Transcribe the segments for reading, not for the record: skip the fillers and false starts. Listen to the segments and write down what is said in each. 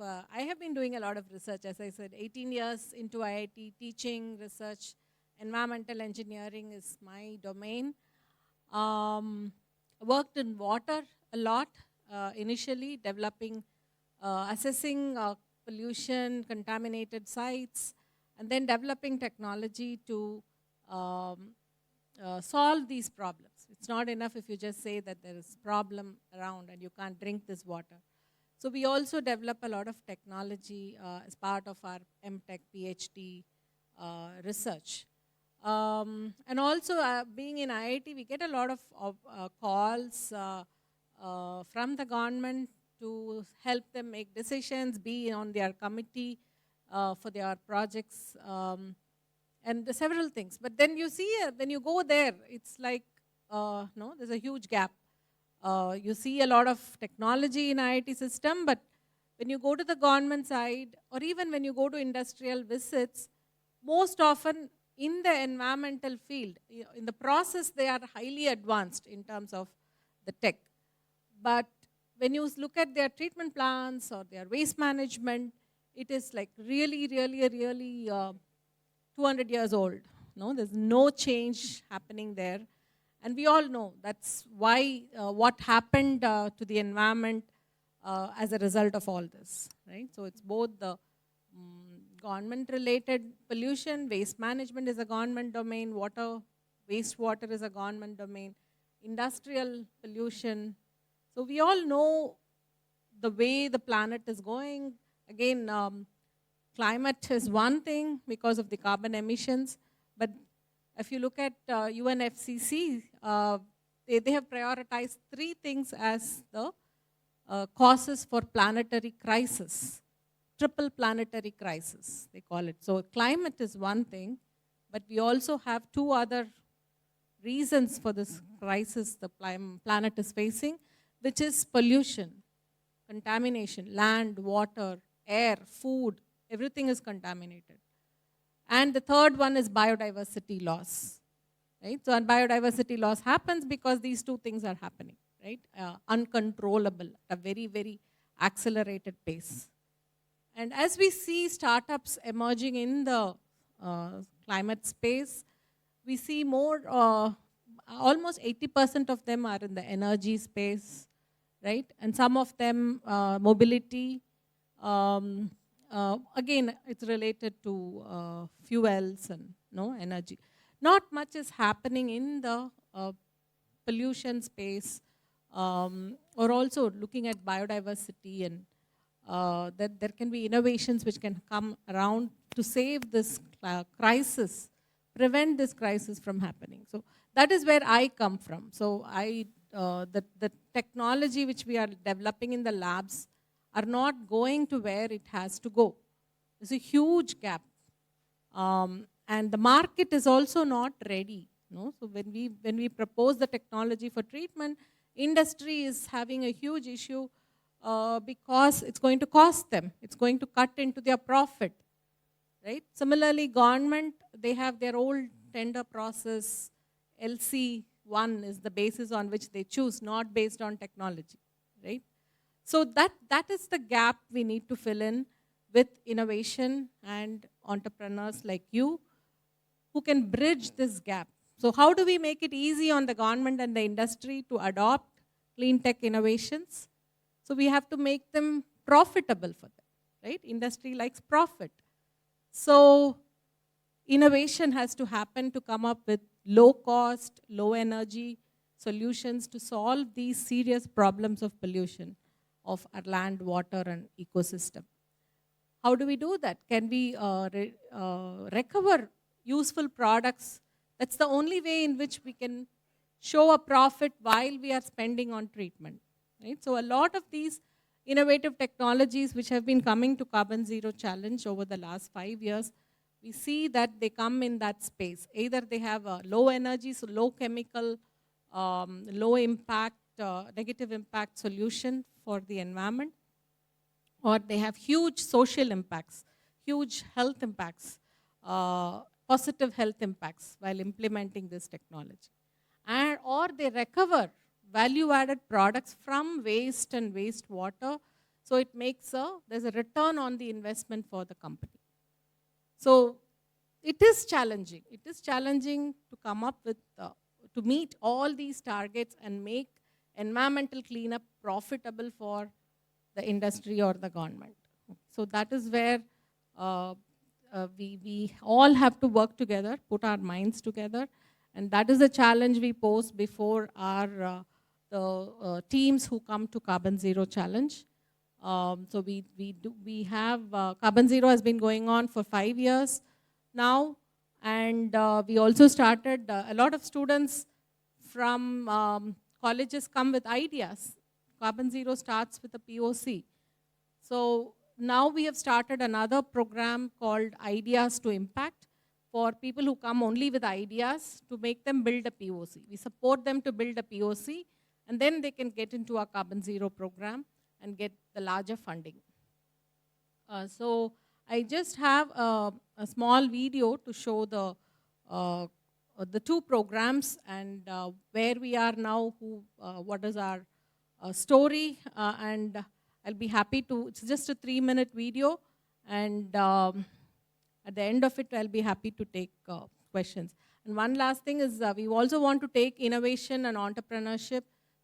I have been doing a lot of research, as I said, 18 years into IIT, teaching, research, environmental engineering is my domain. Worked in water a lot, initially developing, assessing pollution, contaminated sites, and then developing technology to solve these problems. It's not enough if you just say that there is problem around and you can't drink this water. So we also develop a lot of technology as part of our MTech, PhD research. And also being in IIT, we get a lot of calls from the government to help them make decisions, be on their committee for their projects, and several things. But then you see, when you go there, it's like, no, there's a huge gap. You see a lot of technology in IIT system, but when you go to the government side, or even when you go to industrial visits, most often in the environmental field, in the process, they are highly advanced in terms of the tech. But when you look at their treatment plants or their waste management, it is like really 200 years old. No, there's no change happening there. And we all know that's why what happened to the environment as a result of all this, right? So it's both the government-related pollution, waste management is a government domain, wastewater is a government domain, industrial pollution. So we all know the way the planet is going. Again, climate is one thing because of the carbon emissions, but if you look at UNFCCC, they have prioritized 3 things as the causes for planetary crisis, triple planetary crisis, they call it. So climate is one thing, but we also have 2 other reasons for this crisis the planet is facing, which is pollution, contamination, land, water, air, food, everything is contaminated. And the third one is biodiversity loss, right? So biodiversity loss happens because these 2 things are happening, right? Uncontrollable at a very accelerated pace. And as we see startups emerging in the climate space, we see more, almost 80% of them are in the energy space, right? And some of them mobility. Again, it's related to fuels and energy. Not much is happening in the pollution space, or also looking at biodiversity, and that there can be innovations which can come around to save this crisis, prevent this crisis from happening. So that is where I come from. So the technology which we are developing in the labs are not going to where it has to go. There's a huge gap. And the market is also not ready. So when we propose the technology for treatment, industry is having a huge issue because it's going to cost them. It's going to cut into their profit, right? Similarly, government, they have their old tender process. LC1 is the basis on which they choose, not based on technology, right? So that is the gap we need to fill in with innovation and entrepreneurs like you who can bridge this gap. So how do we make it easy on the government and the industry to adopt clean tech innovations? So we have to make them profitable for them, right? Industry likes profit. So innovation has to happen to come up with low cost, low energy solutions to solve these serious problems of pollution of our land, water, and ecosystem. How do we do that? Can we recover useful products? That's the only way in which we can show a profit while we are spending on treatment, right? So a lot of these innovative technologies which have been coming to Carbon Zero Challenge over the last 5 years, we see that they come in that space. Either they have a low energy, so low chemical, low impact, negative impact solution for the environment, or they have huge social impacts, huge health impacts, positive health impacts while implementing this technology. Or they recover value-added products from waste and wastewater So it makes there's a return on the investment for the company. So it is challenging. It is challenging to come up with, to meet all these targets and make environmental cleanup profitable for the industry or the government. So that is where we all have to work together, put our minds together, and that is the challenge we pose before our teams who come to Carbon Zero Challenge. So we have Carbon Zero has been going on for 5 years now, and we also started a lot of students from colleges come with ideas. Carbon Zero starts with a POC. So now we have started another program called Ideas to Impact for people who come only with ideas to make them build a POC. We support them to build a POC, and then they can get into our Carbon Zero program and get the larger funding. So I just have a small video to show the two programs and where we are now, what is our story, and I'll be happy to, it's just a 3-minute video, and at the end of it, I'll be happy to take questions. And one last thing is we also want to take innovation and entrepreneurship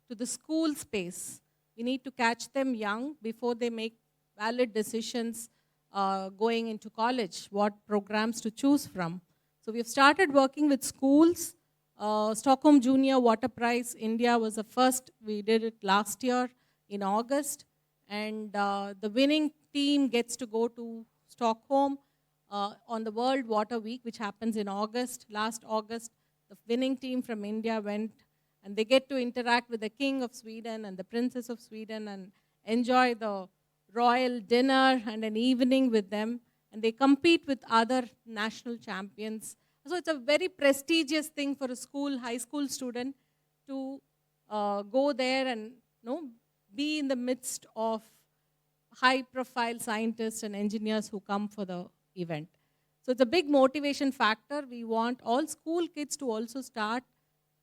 to the school space. We need to catch them young before they make valid decisions going into college, what programs to choose from. So we've started working with schools. Stockholm Junior Water Prize, India was the first. We did it last year in August. And the winning team gets to go to Stockholm on the World Water Week, which happens in August. Last August, the winning team from India went, and they get to interact with the King of Sweden and the Princess of Sweden and enjoy the royal dinner and an evening with them. And they compete with other national champions. So it's a very prestigious thing for a school, high school student to go there and be in the midst of high-profile scientists and engineers who come for the event. So it's a big motivation factor. We want all school kids to also start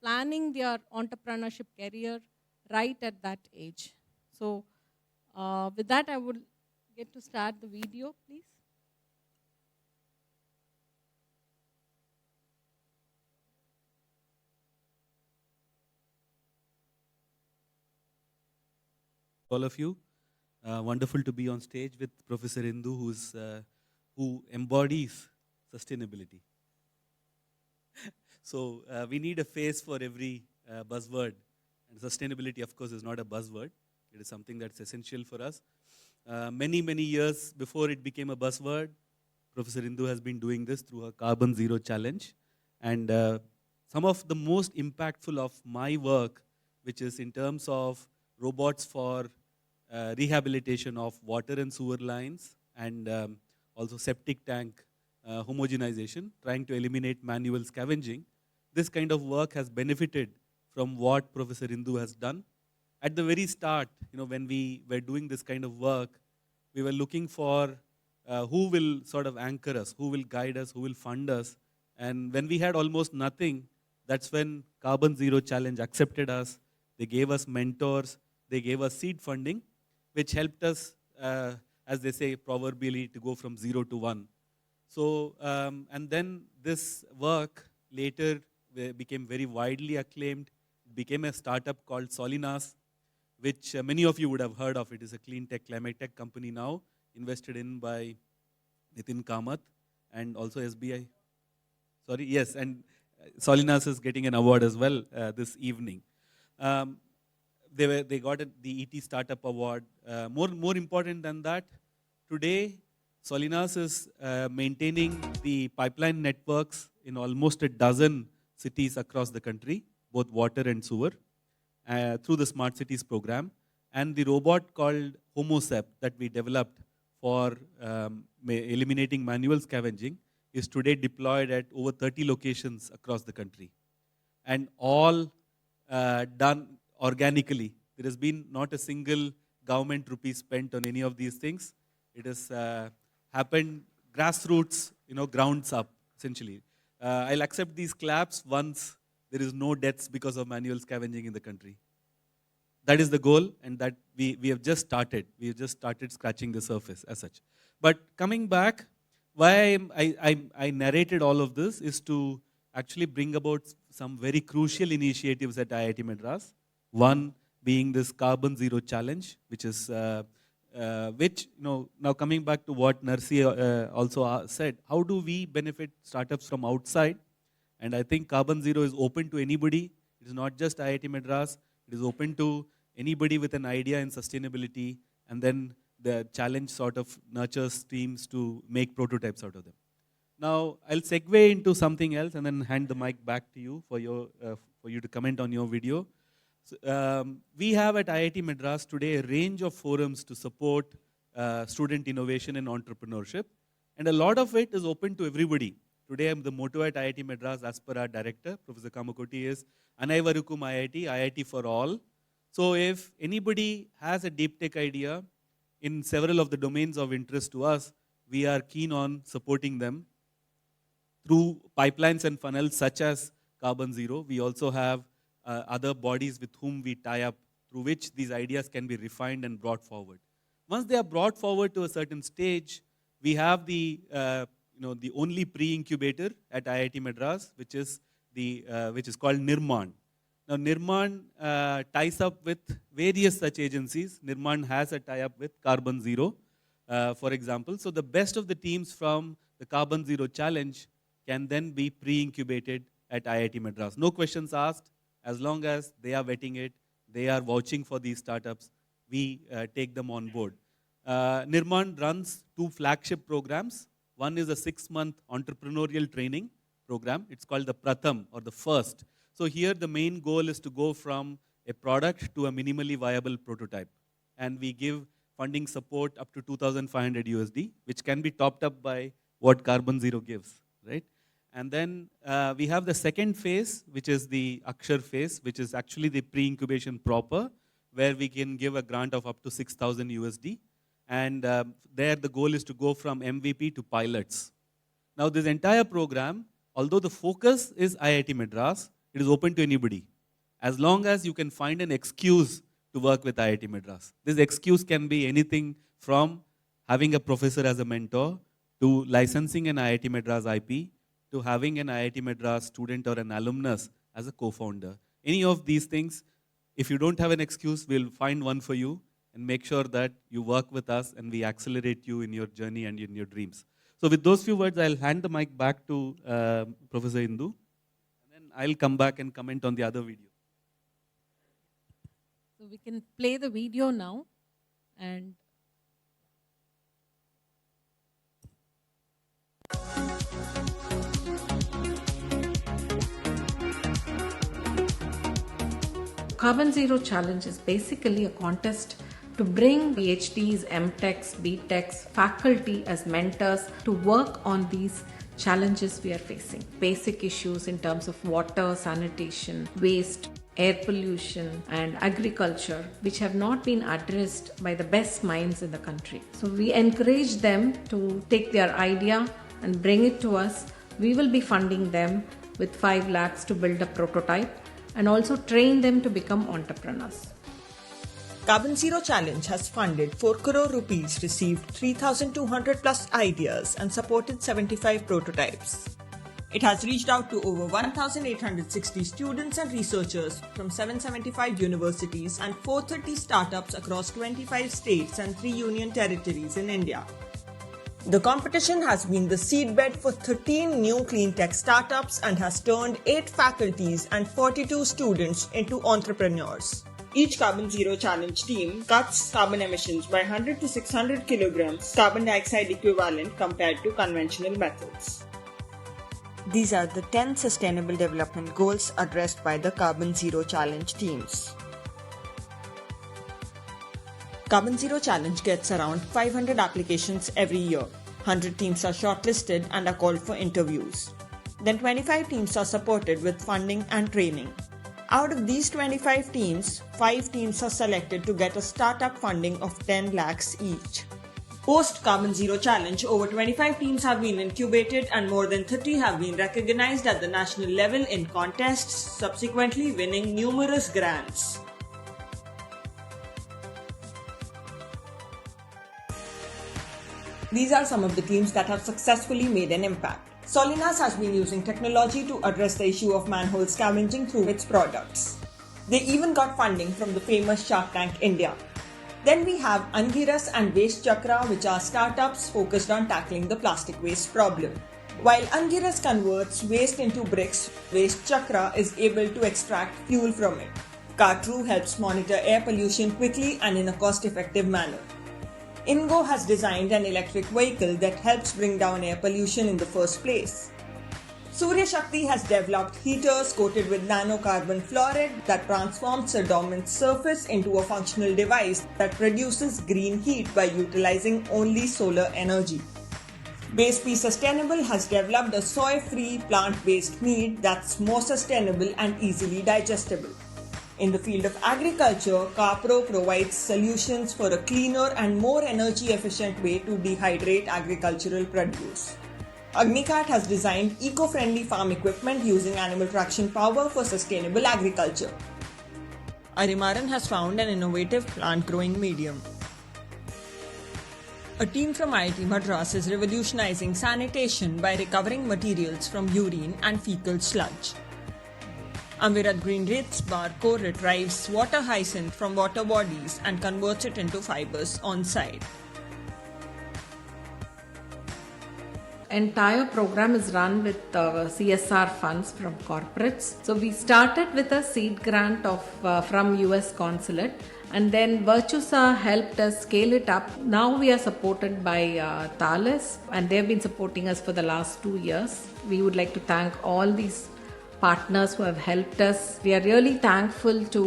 planning their entrepreneurship career right at that age. So with that, I would get to start the video, please. All of you. Wonderful to be on stage with Professor Indu, who embodies sustainability. So we need a face for every buzzword. And sustainability, of course, is not a buzzword. It is something that's essential for us. Many years before it became a buzzword, Professor Indu has been doing this through her Carbon Zero Challenge. And some of the most impactful of my work, which is in terms of robots for rehabilitation of water and sewer lines, and also septic tank homogenization, trying to eliminate manual scavenging. This kind of work has benefited from what Professor Indu has done. At the very start, when we were doing this kind of work, we were looking for who will sort of anchor us, who will guide us, who will fund us. And when we had almost nothing, that's when Carbon Zero Challenge accepted us. They gave us mentors. They gave us seed funding, which helped us, as they say, proverbially, to go from 0 to 1. So, and then this work later became very widely acclaimed. It became a startup called Solinas, which many of you would have heard of. It is a clean tech, climate tech company now, invested in by Nitin Kamath and also SBI. Sorry, yes, and Solinas is getting an award as well this evening. They got the ET Startup Award. More important than that, today Solinas is maintaining the pipeline networks in almost a dozen cities across the country, both water and sewer, through the Smart Cities program. And the robot called HomoSep that we developed for eliminating manual scavenging is today deployed at over 30 locations across the country. And all done organically. There has been not a single government rupee spent on any of these things. It has happened grassroots, grounds up, essentially. I'll accept these claps once there is no deaths because of manual scavenging in the country. that is the goal, and that we have just started. We have just started scratching the surface as such. But coming back, why I narrated all of this is to actually bring about some very crucial initiatives at IIT Madras. One being this Carbon Zero Challenge, which is now coming back to what Narsi also said, how do we benefit startups from outside? And I think Carbon Zero is open to anybody. It is not just IIT Madras. It is open to anybody with an idea in sustainability, and then the challenge sort of nurtures teams to make prototypes out of them. Now, I'll segue into something else and then hand the mic back to you for you to comment on your video. So, we have at IIT Madras today a range of forums to support student innovation and entrepreneurship, and a lot of it is open to everybody. Today, the motto at IIT Madras, as per our director, Professor Kamakoti, is Anaivarukum IIT, IIT for all. So if anybody has a deep tech idea in several of the domains of interest to us, we are keen on supporting them through pipelines and funnels such as Carbon Zero. We also have other bodies with whom we tie up, through which these ideas can be refined and brought forward. Once they are brought forward to a certain stage, we have the only pre-incubator at IIT Madras, which is called Nirman. Now, Nirman ties up with various such agencies. Nirman has a tie-up with Carbon Zero, for example. So the best of the teams from the Carbon Zero Challenge can then be pre-incubated at IIT Madras. No questions asked. As long as they are vetting it, they are vouching for these startups, we take them on board. Nirman runs 2 flagship programs. One is a 6-month entrepreneurial training program. It's called the Pratham, or the first. So here the main goal is to go from a product to a minimally viable prototype. And we give funding support up to 2,500 USD, which can be topped up by what Carbon Zero gives, right? And then we have the second phase, which is the Akshar phase, which is actually the pre-incubation proper, where we can give a grant of up to 6,000 USD. And there the goal is to go from MVP to pilots. Now this entire program, although the focus is IIT Madras, it is open to anybody, as long as you can find an excuse to work with IIT Madras. This excuse can be anything from having a professor as a mentor, to licensing an IIT Madras IP, to having an IIT Madras student or an alumnus as a co-founder. Any of these things, if you don't have an excuse, we'll find one for you and make sure that you work with us and we accelerate you in your journey and in your dreams. So with those few words, I'll hand the mic back to Professor Indu. I'll come back and comment on the other video. So we can play the video now. And Carbon Zero Challenge is basically a contest to bring PhDs, MTechs, BTechs, faculty as mentors to work on these challenges we are facing. Basic issues in terms of water, sanitation, waste, air pollution and agriculture, which have not been addressed by the best minds in the country. So we encourage them to take their idea and bring it to us. We will be funding them with 5 lakhs to build a prototype and also train them to become entrepreneurs. Carbon Zero Challenge has funded 4 crore rupees, received 3,200 plus ideas and supported 75 prototypes. It has reached out to over 1,860 students and researchers from 775 universities and 430 startups across 25 states and 3 union territories in India. The competition has been the seedbed for 13 new clean tech startups and has turned 8 faculties and 42 students into entrepreneurs. Each Carbon Zero Challenge team cuts carbon emissions by 100 to 600 kilograms carbon dioxide equivalent compared to conventional methods. These are the 10 Sustainable Development Goals addressed by the Carbon Zero Challenge teams. Carbon Zero Challenge gets around 500 applications every year. 100 teams are shortlisted and are called for interviews. Then 25 teams are supported with funding and training. Out of these 25 teams, 5 teams are selected to get a startup funding of 10 lakhs each. Post Carbon Zero Challenge, over 25 teams have been incubated and more than 30 have been recognized at the national level in contests, subsequently winning numerous grants. These are some of the teams that have successfully made an impact. Solinas has been using technology to address the issue of manhole scavenging through its products. They even got funding from the famous Shark Tank India. Then we have Angiras and Waste Chakra, which are startups focused on tackling the plastic waste problem. While Angiras converts waste into bricks, Waste Chakra is able to extract fuel from it. Cartru helps monitor air pollution quickly and in a cost-effective manner. Ingo has designed an electric vehicle that helps bring down air pollution in the first place. Surya Shakti has developed heaters coated with nanocarbon fluoride that transforms a dormant surface into a functional device that produces green heat by utilizing only solar energy. Base Be Sustainable has developed a soy-free plant-based meat that's more sustainable and easily digestible. In the field of agriculture, Capro provides solutions for a cleaner and more energy-efficient way to dehydrate agricultural produce. Agnicat has designed eco-friendly farm equipment using animal traction power for sustainable agriculture. Arimaran has found an innovative plant-growing medium. A team from IIT Madras is revolutionizing sanitation by recovering materials from urine and fecal sludge. Amvirat Greenreith's Barco retrieves water hyacinth from water bodies and converts it into fibers on-site. Entire program is run with CSR funds from corporates. So we started with a seed grant of from US Consulate, and then Virtusa helped us scale it up. Now we are supported by Thales, and they've been supporting us for the last 2 years. We would like to thank all these partners who have helped us. We are really thankful to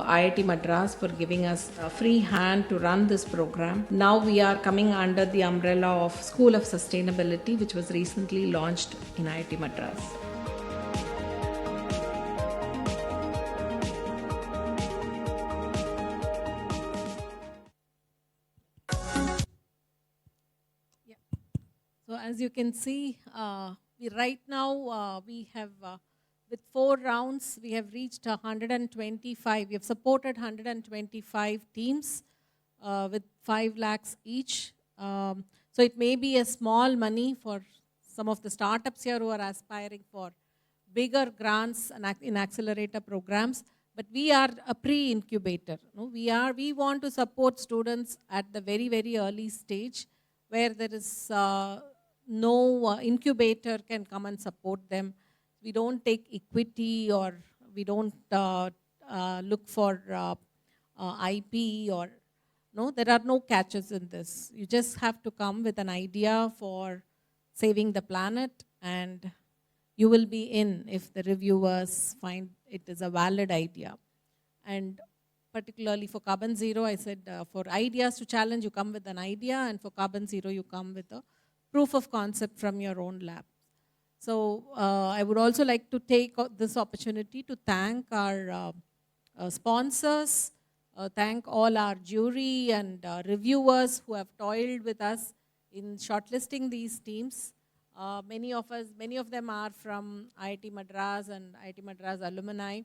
IIT Madras for giving us a free hand to run this program. Now we are coming under the umbrella of School of Sustainability, which was recently launched in IIT Madras. So as you can see, right now we have with 4 rounds, we have reached 125. We have supported 125 teams with 5 lakhs each. So it may be a small money for some of the startups here who are aspiring for bigger grants and in accelerator programs. But we are a pre-incubator. We want to support students at the very, very early stage where there is no incubator can come and support them. We don't take equity, or we don't look for IP, or there are no catches in this. You just have to come with an idea for saving the planet, and you will be in if the reviewers find it is a valid idea. And particularly for Carbon Zero, I said for ideas to challenge, you come with an idea, and for Carbon Zero, you come with a proof of concept from your own lab. So I would also like to take this opportunity to thank our sponsors, thank all our jury and reviewers who have toiled with us in shortlisting these teams. Many of them are from IIT Madras and IIT Madras alumni.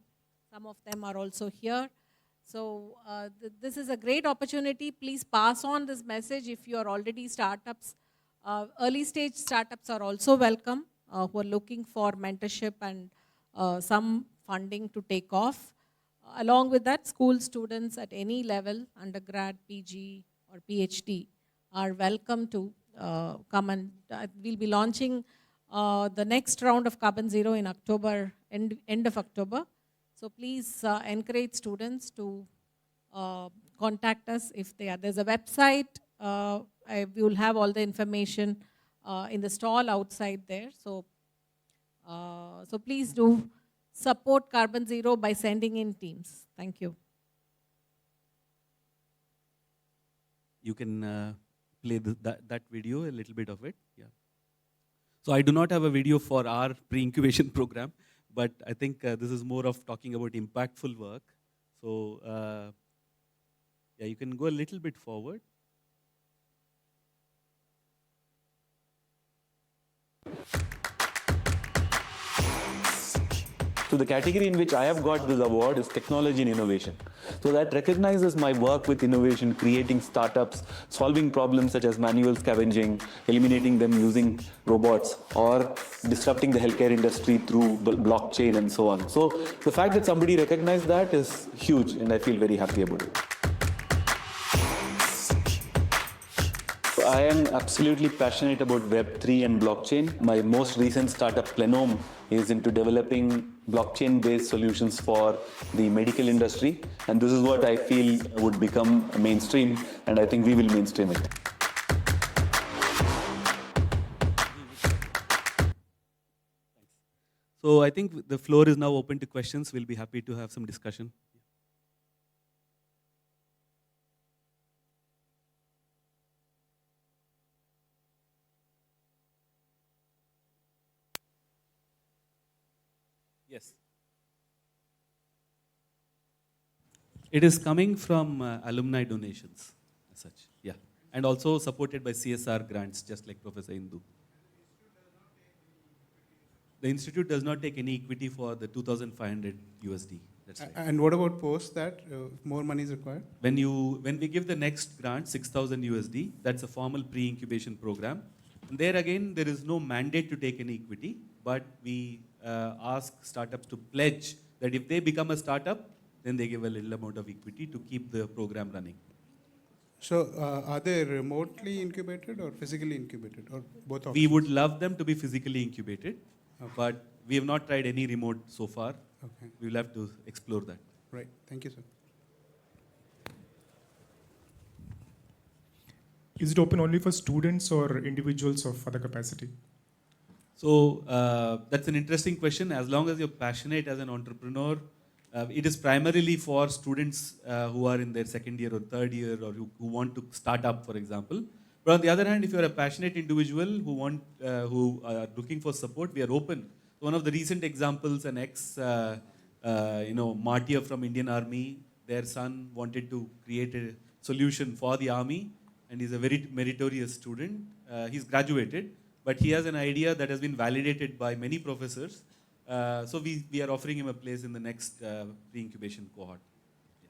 Some of them are also here. So this is a great opportunity. Please pass on this message if you are already startups. Early stage startups are also welcome, who are looking for mentorship and some funding to take off. Along with that, school students at any level, undergrad, PG or PhD, are welcome to come, and we'll be launching the next round of Carbon Zero in October, end of October. So please encourage students to contact us if they are. There's a website. We will have all the information in the stall outside there. So, so please do support Carbon Zero by sending in teams. Thank you. You can play that video, a little bit of it. Yeah. So I do not have a video for our pre-incubation program, but I think this is more of talking about impactful work. So yeah, you can go a little bit forward. So the category in which I have got this award is technology and innovation. So that recognizes my work with innovation, creating startups, solving problems such as manual scavenging, eliminating them using robots, or disrupting the healthcare industry through blockchain and so on. So the fact that somebody recognized that is huge, and I feel very happy about it. I am absolutely passionate about Web3 and blockchain. My most recent startup, Plenome, is into developing blockchain-based solutions for the medical industry. And this is what I feel would become mainstream, and I think we will mainstream it. So I think the floor is now open to questions. We'll be happy to have some discussion. Yes. It is coming from alumni donations, as such, yeah. And also supported by CSR grants, just like Professor Indu. The institute does not take any equity for the 2,500 USD. That's right. And what about post that? More money is required? When we give the next grant, 6,000 USD, that's a formal pre-incubation program. And there again, there is no mandate to take any equity, but we ask startups to pledge that if they become a startup, then they give a little amount of equity to keep the program running. So are they remotely incubated or physically incubated, or both of We them? would love them to be physically incubated, but we have not tried any remote so far. Okay. We will have to explore that. Right. Thank you, sir. Is it open only for students or individuals of other capacity? So that's an interesting question. As long as you're passionate as an entrepreneur, it is primarily for students who are in their second year or third year, or who want to start up, for example. But on the other hand, if you're a passionate individual who are looking for support, we are open. So one of the recent examples, an martyr from Indian Army, their son wanted to create a solution for the army, and he's a very meritorious student. He's graduated, but he has an idea that has been validated by many professors. So we are offering him a place in the next pre-incubation cohort.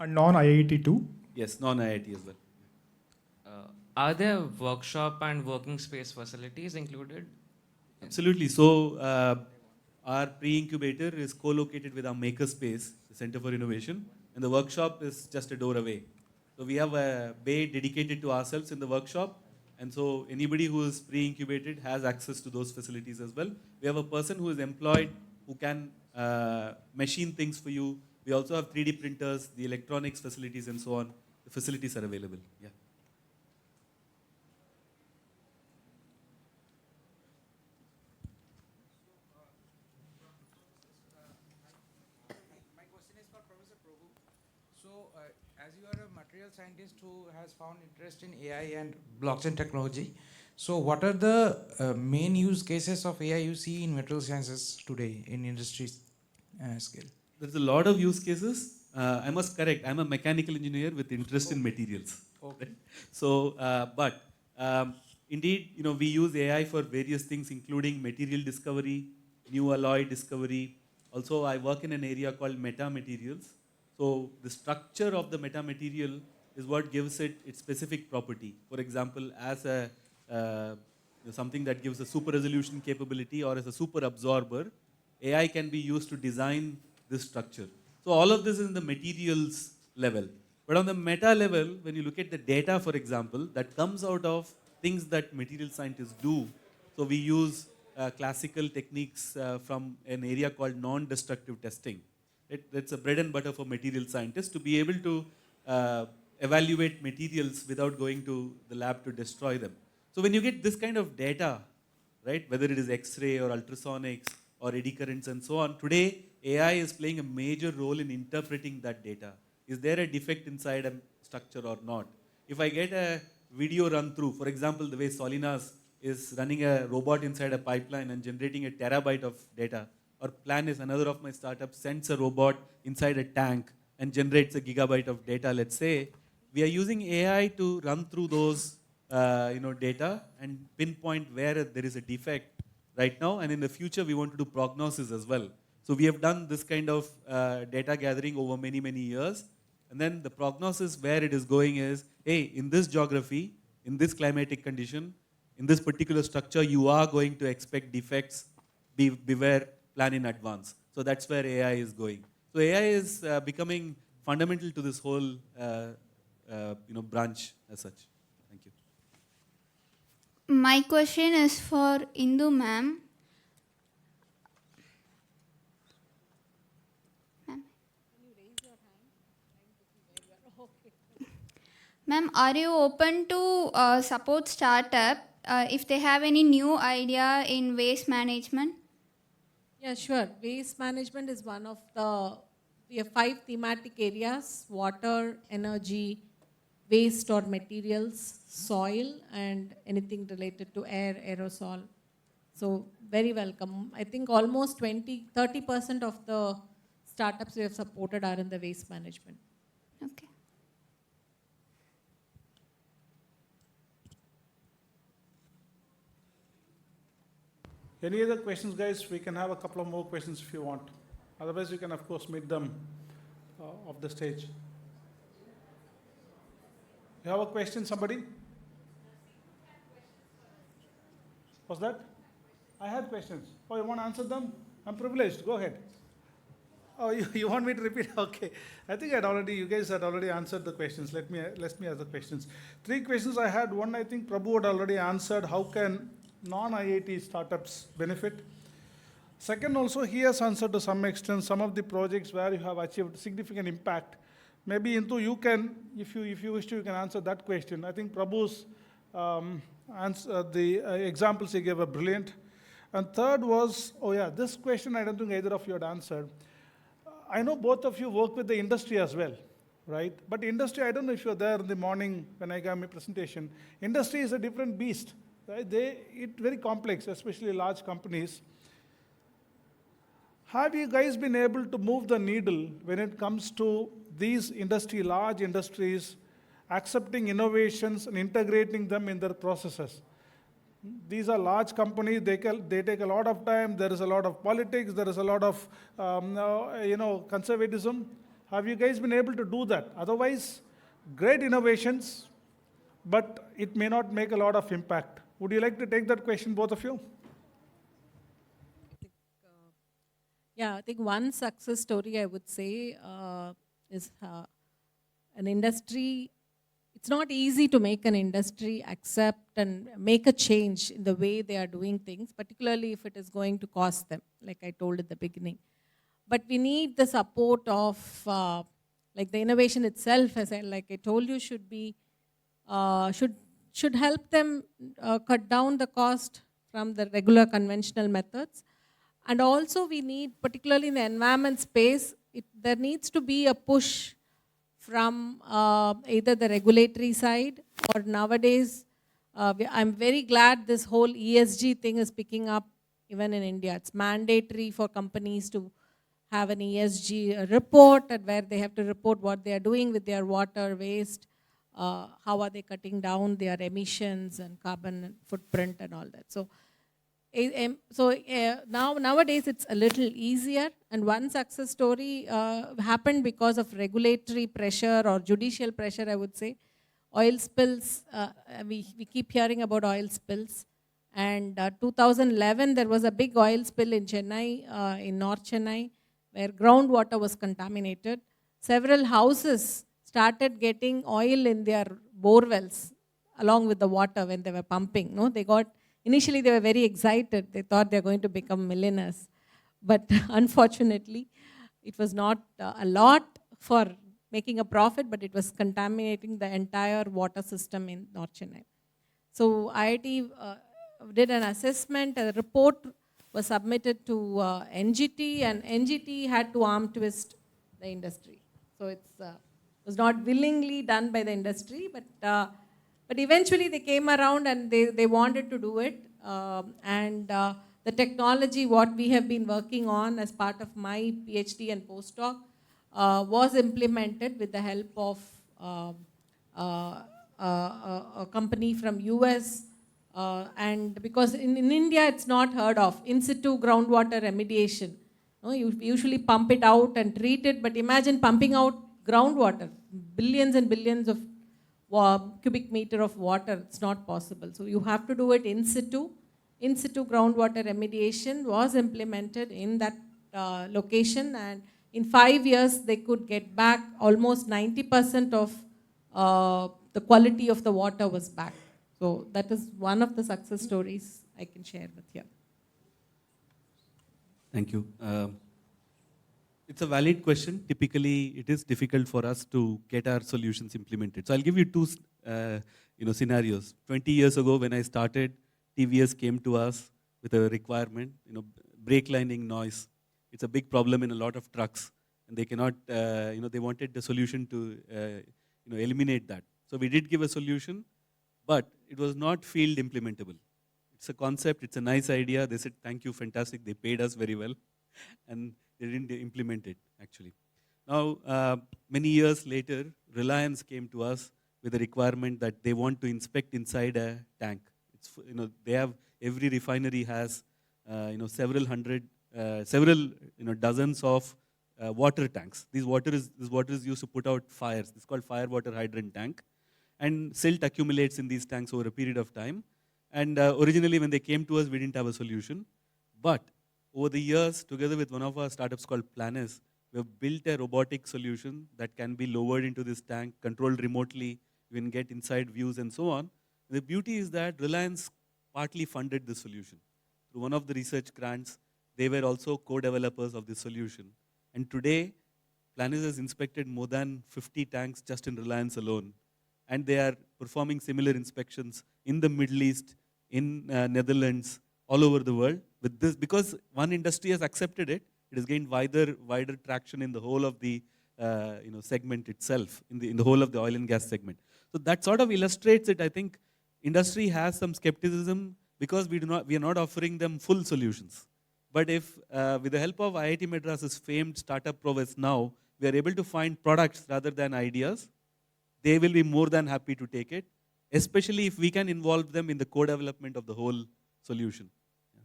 A non-IIT too? Yes, non-IIT as well. Are there workshop and working space facilities included? Absolutely. So our pre-incubator is co-located with our makerspace, the Center for Innovation, and the workshop is just a door away. So we have a bay dedicated to ourselves in the workshop, and so anybody who is pre-incubated has access to those facilities as well. We have a person who is employed who can machine things for you. We also have 3D printers, the electronics facilities and so on. The facilities are available. Yeah. My question is for Professor Prabhu. So, as you are a material scientist who has found interest in AI and blockchain technology, so what are the main use cases of AI you see in material sciences today in industry scale? There's a lot of use cases. I must correct, I'm a mechanical engineer with interest in materials. Okay. So, indeed, we use AI for various things, including material discovery, new alloy discovery. Also, I work in an area called metamaterials. So, the structure of the metamaterial is what gives it its specific property. For example, as something that gives a super resolution capability, or as a super absorber, AI can be used to design this structure. So all of this is in the materials level. But on the meta level, when you look at the data, for example, that comes out of things that material scientists do. So we use classical techniques from an area called non-destructive testing. It's a bread and butter for material scientists to be able to evaluate materials without going to the lab to destroy them. So when you get this kind of data, right, whether it is X-ray or ultrasonics or eddy currents and so on, today AI is playing a major role in interpreting that data. Is there a defect inside a structure or not? If I get a video run through, for example, the way Solinas is running a robot inside a pipeline and generating a terabyte of data, or Plan is another of my startups, sends a robot inside a tank and generates a gigabyte of data, let's say, we are using AI to run through those data and pinpoint where there is a defect right now, and in the future we want to do prognosis as well. So we have done this kind of data gathering over many, many years. And then the prognosis where it is going is, hey, in this geography, in this climatic condition, in this particular structure, you are going to expect defects, beware, plan in advance. So that's where AI is going. So AI is becoming fundamental to this whole branch as such. Thank you. My question is for Indu ma'am. Ma'am, are you open to support startup if they have any new idea in waste management? Yeah, sure. Waste management is one of the, we have 5 thematic areas: water, energy, waste or materials, soil, and anything related to air, aerosol. So very welcome. I think almost 30% of the startups we have supported are in the waste management. Okay. Any other questions, guys? We can have a couple of more questions if you want. Otherwise, you can, of course, meet them off the stage. You have a question, somebody? What's that? I had questions. Oh, you want to answer them? I'm privileged. Go ahead. Oh, you want me to repeat? Okay. I think you guys had already answered the questions. Let me ask the questions. 3 questions I had. One, I think Prabhu had already answered. How can non-IIT startups benefit? Second, also he has answered to some extent some of the projects where you have achieved significant impact. Maybe Intu, you can, if you wish to, you can answer that question. I think Prabhu's examples he gave are brilliant. And third was, this question I don't think either of you had answered. I know both of you work with the industry as well, right? But industry, I don't know if you're there in the morning when I gave my presentation. Industry is a different beast. Right? It's very complex, especially large companies. Have you guys been able to move the needle when it comes to these large industries, accepting innovations and integrating them in their processes? These are large companies, they take a lot of time, there is a lot of politics, there is a lot of conservatism. Have you guys been able to do that? Otherwise, great innovations, but it may not make a lot of impact. Would you like to take that question, both of you? I think one success story I would say is an industry. It's not easy to make an industry accept and make a change in the way they are doing things, particularly if it is going to cost them, like I told at the beginning. But we need the support of, like the innovation itself, like I told you, should be, should help them cut down the cost from the regular conventional methods. And also we need, particularly in the environment space, there needs to be a push from either the regulatory side or nowadays, I'm very glad this whole ESG thing is picking up even in India. It's mandatory for companies to have an ESG report where they have to report what they are doing with their water waste, how are they cutting down their emissions and carbon footprint and all that. So nowadays it's a little easier, and one success story happened because of regulatory pressure or judicial pressure, I would say. Oil spills, we keep hearing about oil spills, and 2011 there was a big oil spill in Chennai, in North Chennai, where groundwater was contaminated. Several houses started getting oil in their bore wells along with the water when they were pumping. No, initially they were very excited. They thought they were going to become millionaires. But unfortunately, it was not a lot for making a profit, but it was contaminating the entire water system in North Chennai. So IIT did an assessment, a report was submitted to NGT, and NGT had to arm twist the industry. So it was not willingly done by the industry, but eventually they came around and they wanted to do it. The technology, what we have been working on as part of my PhD and postdoc, was implemented with the help of a company from US. And because in India it's not heard of, in situ groundwater remediation. No, you usually pump it out and treat it, but imagine pumping out groundwater, billions and billions of cubic meter of water. It's not possible. So you have to do it in situ. In situ groundwater remediation was implemented in that location, and in 5 years they could get back almost 90% of the quality of the water was back. So that is one of the success stories I can share with you. Thank you. It's a valid question. Typically, it is difficult for us to get our solutions implemented. So I'll give you two scenarios. 20 years ago when I started, TVS came to us with a requirement, brake lining noise. It's a big problem in a lot of trucks, and they cannot, they wanted the solution to, eliminate that. So we did give a solution, but it was not field implementable. It's a concept, it's a nice idea. They said, thank you, fantastic. They paid us very well, and they didn't implement it, actually. Now, many years later, Reliance came to us with a requirement that they want to inspect inside a tank. It's, they have, every refinery has, several dozens of water tanks. This water is used to put out fires. It's called fire water hydrant tank. And silt accumulates in these tanks over a period of time. And originally when they came to us, we didn't have a solution. But over the years, together with one of our startups called Planis, we have built a robotic solution that can be lowered into this tank, controlled remotely, you can get inside views and so on. The beauty is that Reliance partly funded this solution. Through one of the research grants, they were also co-developers of this solution. And today, Planis has inspected more than 50 tanks just in Reliance alone. And they are performing similar inspections in the Middle East, in Netherlands, all over the world. With this, because one industry has accepted it, it has gained wider traction in the whole of the segment itself, in the whole of the oil and gas segment. So that sort of illustrates it. I think industry has some skepticism because we are not offering them full solutions. But if, with the help of IIT Madras' famed startup prowess now, we are able to find products rather than ideas, they will be more than happy to take it, especially if we can involve them in the co-development of the whole solution.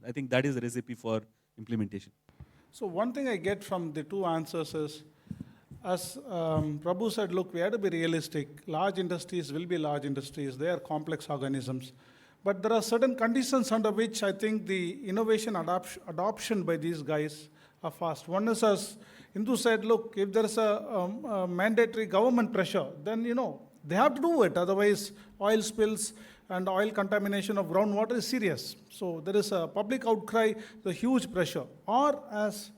I think that is a recipe for implementation. So one thing I get from the two answers is, as Prabhu said, look, we have to be realistic. Large industries will be large industries. They are complex organisms. But there are certain conditions under which I think the innovation adoption by these guys are fast. One is, as Indu said, look, if there is a mandatory government pressure, then, they have to do it. Otherwise, oil spills and oil contamination of groundwater is serious. So there is a public outcry, the huge pressure. Or as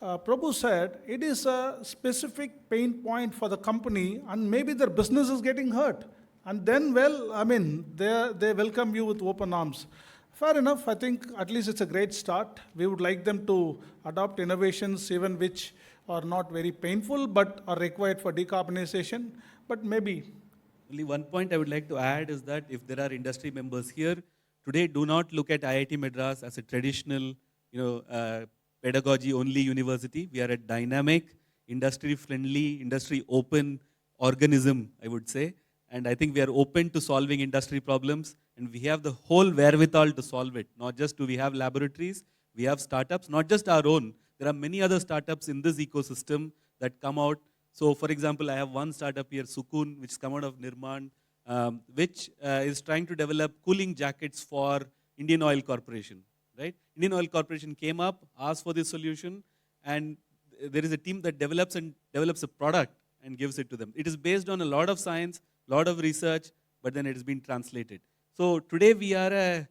Prabhu said, it is a specific pain point for the company and maybe their business is getting hurt. And then, well, I mean, they welcome you with open arms. Fair enough. I think at least it's a great start. We would like them to adopt innovations even which are not very painful but are required for decarbonization. But maybe. Only one point I would like to add is that if there are industry members here, today do not look at IIT Madras as a traditional, pedagogy-only university. We are a dynamic, industry-friendly, industry-open organism, I would say. And I think we are open to solving industry problems, and we have the whole wherewithal to solve it. Not just do we have laboratories, we have startups, not just our own. There are many other startups in this ecosystem that come out. So, for example, I have one startup here, Sukoon, which has come out of Nirman, which is trying to develop cooling jackets for Indian Oil Corporation. Right? Indian Oil Corporation came up, asked for this solution, and there is a team that develops a product and gives it to them. It is based on a lot of science, lot of research, but then it has been translated. So today we are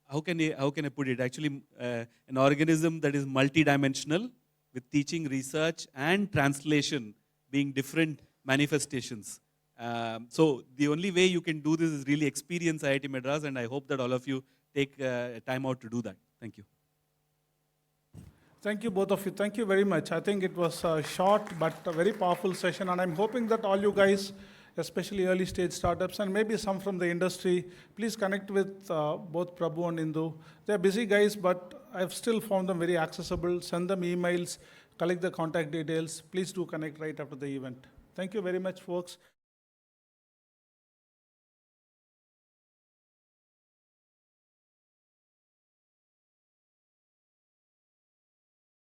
how can I put it? Actually, an organism that is multidimensional with teaching, research, and translation being different manifestations. So the only way you can do this is really experience IIT Madras, and I hope that all of you take time out to do that. Thank you. Thank you, both of you. Thank you very much. I think it was a short but a very powerful session, and I'm hoping that all you guys, especially early stage startups and maybe some from the industry, please connect with both Prabhu and Indu. They're busy guys, but I've still found them very accessible. Send them emails, collect the contact details. Please do connect right after the event. Thank you very much, folks.